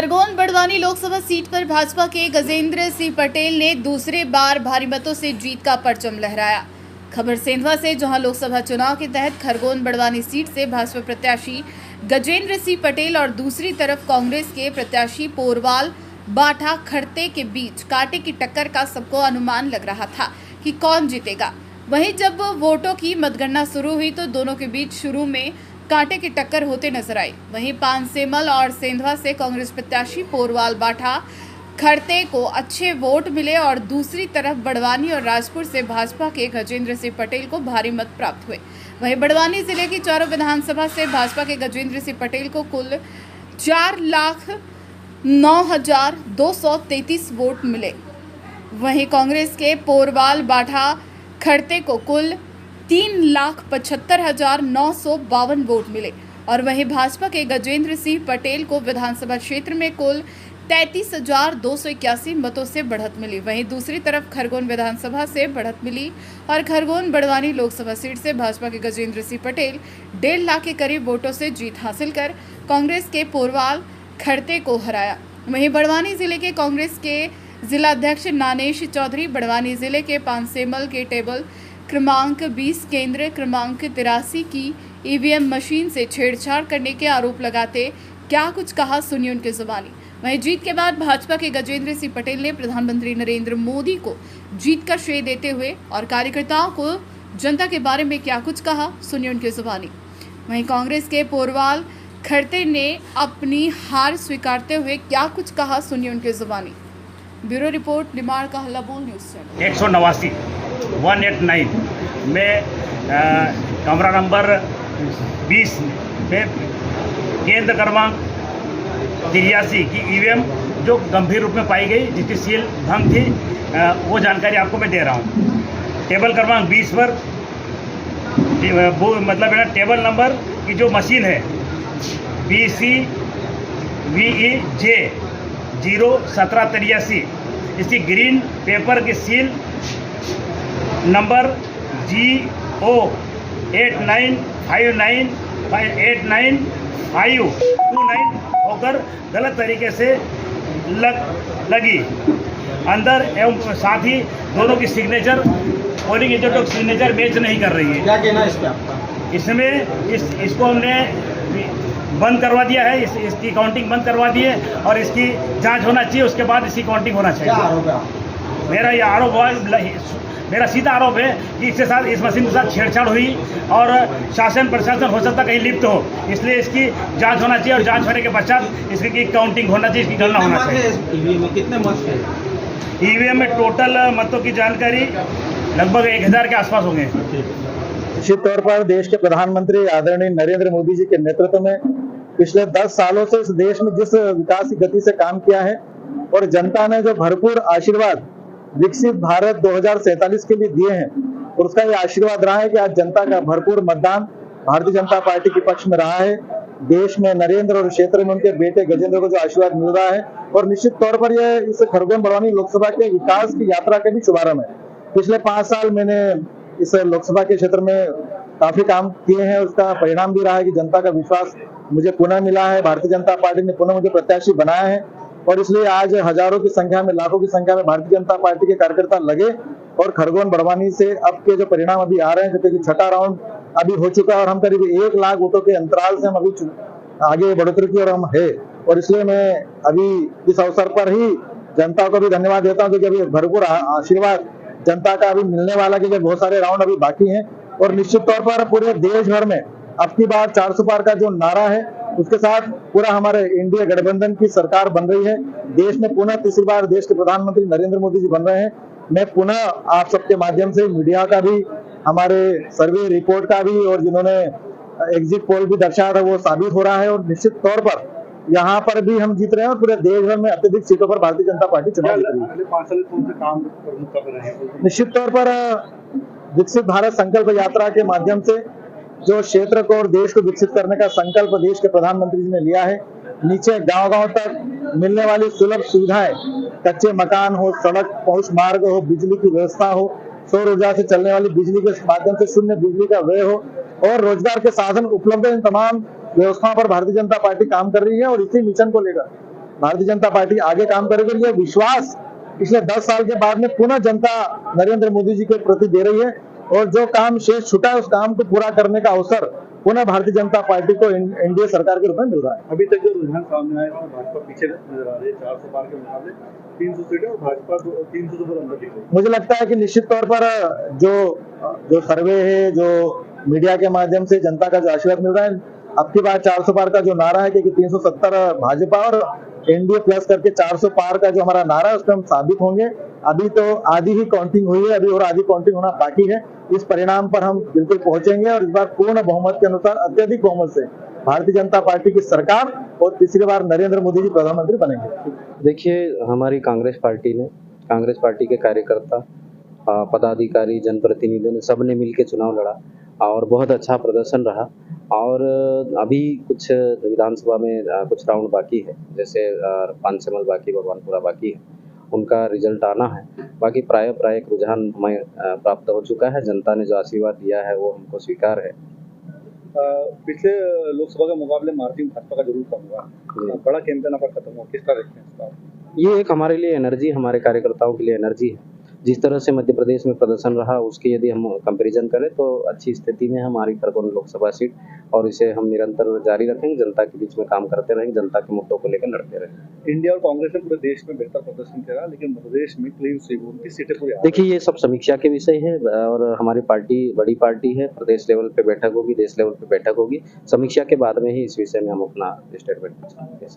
Khargone Barwani Lok Sabha seat पर भाजपा के गजेंद्र सिंह पटेल ने दूसरे बार भारी मतों से जीत का परचम लहराया। खबर सेंधवा से, जहां लोकसभा चुनाव के तहत खरगोन बड़वानी सीट से भाजपा प्रत्याशी गजेंद्र सिंह पटेल और दूसरी तरफ कांग्रेस के प्रत्याशी पोरवाल बाठा खड़ते के बीच कांटे की टक्कर का सबको अनुमान लग रहा था कि कौन जीतेगा। वहीं जब वोटों की मतगणना शुरू हुई तो दोनों के बीच शुरू में कांटे की टक्कर होते नजर आई। वहीं पानसेमल और सेंधवा से कांग्रेस प्रत्याशी पोरवाल बाठा खड़ते को अच्छे वोट मिले और दूसरी तरफ बड़वानी और राजपुर से भाजपा के गजेंद्र सिंह पटेल को भारी मत प्राप्त हुए। वहीं बड़वानी जिले की चारों विधानसभा से भाजपा के गजेंद्र सिंह पटेल को कुल 4,09,233 वोट मिले। वहीं कांग्रेस के पोरवाल बाठा खड़ते को कुल 3,75,952 वोट मिले और वहीं भाजपा के गजेंद्र सिंह पटेल को विधानसभा क्षेत्र में कुल 33,281 मतों से बढ़त मिली। वहीं दूसरी तरफ खरगोन विधानसभा से बढ़त मिली और खरगोन बड़वानी लोकसभा सीट से भाजपा के गजेंद्र सिंह पटेल 1.5 लाख के करीब वोटों से जीत हासिल कर कांग्रेस के पोरवाल खड़ते को हराया। वहीं बड़वानी जिले के कांग्रेस के जिला अध्यक्ष नानेश चौधरी बड़वानी जिले के पानसेमल के टेबल क्रमांक 20 केंद्र क्रमांक 83 की ईवीएम मशीन से छेड़छाड़ करने के आरोप लगाते क्या कुछ कहा, सुनिए उनकी जुबानी। वहीं जीत के बाद भाजपा के गजेंद्र सिंह पटेल ने प्रधानमंत्री नरेंद्र मोदी को जीत का श्रेय देते हुए और कार्यकर्ताओं को जनता के बारे में क्या कुछ कहा, सुनिए उनकी जुबानी। वहीं कांग्रेस के पोरवाल खड़ते ने अपनी हार स्वीकारते हुए क्या कुछ कहा, सुनिए उनकी जुबानी। ब्यूरो रिपोर्ट, निमाड़ का हल्ला बोल न्यूज़ चैनल। 189 में कमरा नंबर 20 में केंद्र क्रमांक 83 की ईवीएम जो गंभीर रूप में पाई गई, जिसकी सील भंग थी, वो जानकारी आपको मैं दे रहा हूँ। टेबल क्रमांक 20 पर मतलब है ना, टेबल नंबर की जो मशीन है BCVEJ 01783, इसकी ग्रीन पेपर की सील नंबर GO89598929 होकर गलत तरीके से लगी अंदर, एवं साथ ही दोनों की सिग्नेचर पोलिंग एजेंटों की सिग्नेचर मैच नहीं कर रही है। क्या कहना है इस पे आपका? इसमें इसको हमने बंद करवा दिया है, इसकी काउंटिंग बंद करवा दी है और इसकी जांच होना चाहिए, उसके बाद इसकी काउंटिंग होना चाहिए। क्या आरोप है? मेरा ये आरोप मेरा सीधा आरोप है कि इसके साथ, इस मशीन के साथ छेड़छाड़ हुई और शासन प्रशासन हो सकता कहीं लिप्त हो, इसलिए इसकी जांच होना चाहिए और जांच होने के पश्चात इसकी काउंटिंग होना चाहिए, इसकी गणना होना चाहिए। ईवीएम में कितने मत है? ईवीएम में टोटल मतों की जानकारी लगभग 1000 के आसपास होंगे। निश्चित तौर पर देश के प्रधानमंत्री आदरणीय नरेंद्र मोदी जी के नेतृत्व में पिछले 10 सालों से इस देश में जिस विकास की गति से काम किया है और जनता ने जो भरपूर आशीर्वाद विकसित भारत 2047 के लिए दिए हैं, और उसका ये आशीर्वाद रहा है कि आज जनता का भरपूर मतदान भारतीय जनता पार्टी के पक्ष में रहा है। देश में नरेंद्र और क्षेत्र में उनके बेटे गजेंद्र को जो आशीर्वाद मिल रहा है, और निश्चित तौर पर यह इस खरगोन बड़वानी लोकसभा के विकास की यात्रा का भी शुभारंभ है। पिछले 5 साल मैंने इस लोकसभा के क्षेत्र में काफी काम किए हैं, उसका परिणाम भी रहा है कि जनता का विश्वास मुझे पुनः मिला है। भारतीय जनता पार्टी ने पुनः मुझे प्रत्याशी बनाया है और इसलिए आज हजारों की संख्या में, लाखों की संख्या में भारतीय जनता पार्टी के कार्यकर्ता लगे और खरगोन बड़वानी से अब के जो परिणाम अभी आ रहे हैं, क्योंकि 6ठा राउंड अभी हो चुका है और हम करीब 1 लाख वोटों के अंतराल से हम अभी आगे बढ़ोतरी की और हम है, और इसलिए मैं अभी इस अवसर पर ही जनता को भी धन्यवाद देता हूँ क्योंकि अभी भरपूर आशीर्वाद जनता का अभी मिलने वाला, क्योंकि बहुत सारे राउंड अभी बाकी हैं। और निश्चित तौर पर पूरे देश भर में अब की बार 400 पार का जो नारा है, उसके साथ पूरा हमारे इंडिया गठबंधन की सरकार बन रही है। देश में पुनः तीसरी बार देश के प्रधानमंत्री नरेंद्र मोदी जी बन रहे हैं। मैं पुनः आप सबके माध्यम से मीडिया का भी, हमारे सर्वे रिपोर्ट का भी, और जिन्होंने एग्जिट पोल भी दर्शाया था, वो साबित हो रहा है। और निश्चित तौर पर यहाँ पर भी हम जीत रहे हैं और पूरे देश भर में अत्यधिक सीटों पर भारतीय जनता पार्टी चुनाव जीत रही है। निश्चित तौर पर विकसित भारत संकल्प यात्रा के माध्यम से जो क्षेत्र को और देश को विकसित करने का संकल्प देश के प्रधानमंत्री जी ने लिया है, नीचे गांव-गांव तक मिलने वाली सुलभ सुविधाएं, कच्चे मकान हो, सड़क पहुंच मार्ग हो, बिजली की व्यवस्था हो, सौर ऊर्जा से चलने वाली बिजली के माध्यम से शून्य बिजली का व्यय हो और रोजगार के साधन उपलब्ध, इन तमाम व्यवस्थाओं पर भारतीय जनता पार्टी काम कर रही है। और इसी मिशन को लेकर भारतीय जनता पार्टी आगे काम करेगी। ये विश्वास पिछले 10 साल के बाद में पुनः जनता नरेंद्र मोदी जी के प्रति दे रही है और जो काम शेष छूटा है उस काम को पूरा करने का अवसर पुनः भारतीय जनता पार्टी को एनडीए सरकार के रूप में मिल रहा है। अभी तक जो रुझान सामने आया है भाजपा पीछे नजर आ रही है, 400 पार के मुकाबले 300 सीटें और भाजपा 300 से बहुत अंदर दिख रही है। मुझे लगता है कि निश्चित तौर पर जो सर्वे है, जो मीडिया के माध्यम से जनता का जो आशीर्वाद मिल रहा है, अब की बार 400 पार का जो नारा है कि 370 भाजपा और एनडीए प्लस करके 400 पार का जो हमारा नारा है उसमें हम साबित होंगे। अभी तो आधी ही काउंटिंग हुई है, अभी और आधी काउंटिंग होना बाकी है। इस परिणाम पर हम बिल्कुल पहुंचेंगे और इस बार पूर्ण बहुमत के अनुसार अत्यधिक बहुमत से भारतीय जनता पार्टी की सरकार और तीसरी बार नरेंद्र मोदी जी प्रधानमंत्री बनेंगे। देखिए, हमारी कांग्रेस पार्टी के कार्यकर्ता, पदाधिकारी, जनप्रतिनिधियों ने सबने मिलकर चुनाव लड़ा और बहुत अच्छा प्रदर्शन रहा। और अभी कुछ विधानसभा में कुछ राउंड बाकी है, जैसे पांचमल बाकी, भगवानपुरा बाकी है, उनका रिजल्ट आना है। बाकी प्राय एक रुझान हमें प्राप्त हो चुका है। जनता ने जो आशीर्वाद दिया है वो हमको स्वीकार है। पिछले लोकसभा के मुकाबले मार्जिन भाजपा का जरूर कम हुआ, बड़ा कैंपेन आपका खत्म हुआ, किस तरह देखते हैं इसका? ये एक हमारे लिए एनर्जी, हमारे कार्यकर्ताओं के लिए एनर्जी है। जिस तरह से मध्य प्रदेश में प्रदर्शन रहा उसकी यदि हम कंपैरिजन करें तो अच्छी स्थिति में हमारी खरगोन लोकसभा सीट, और इसे हम निरंतर जारी रखेंगे। जनता के बीच में काम करते रहेंगे, जनता के मुद्दों को लेकर लड़ते रहेंगे। इंडिया और कांग्रेस ने पूरे देश में बेहतर प्रदर्शन किया, लेकिन मध्य प्रदेश में क्लीन स्वीप, उनकी सीटें पूरी। देखिए, ये सब समीक्षा के विषय है और हमारी पार्टी बड़ी पार्टी है। प्रदेश लेवल पे बैठक होगी, देश लेवल पे बैठक होगी। समीक्षा के बाद में ही इस विषय में हम अपना स्टेटमेंट देंगे।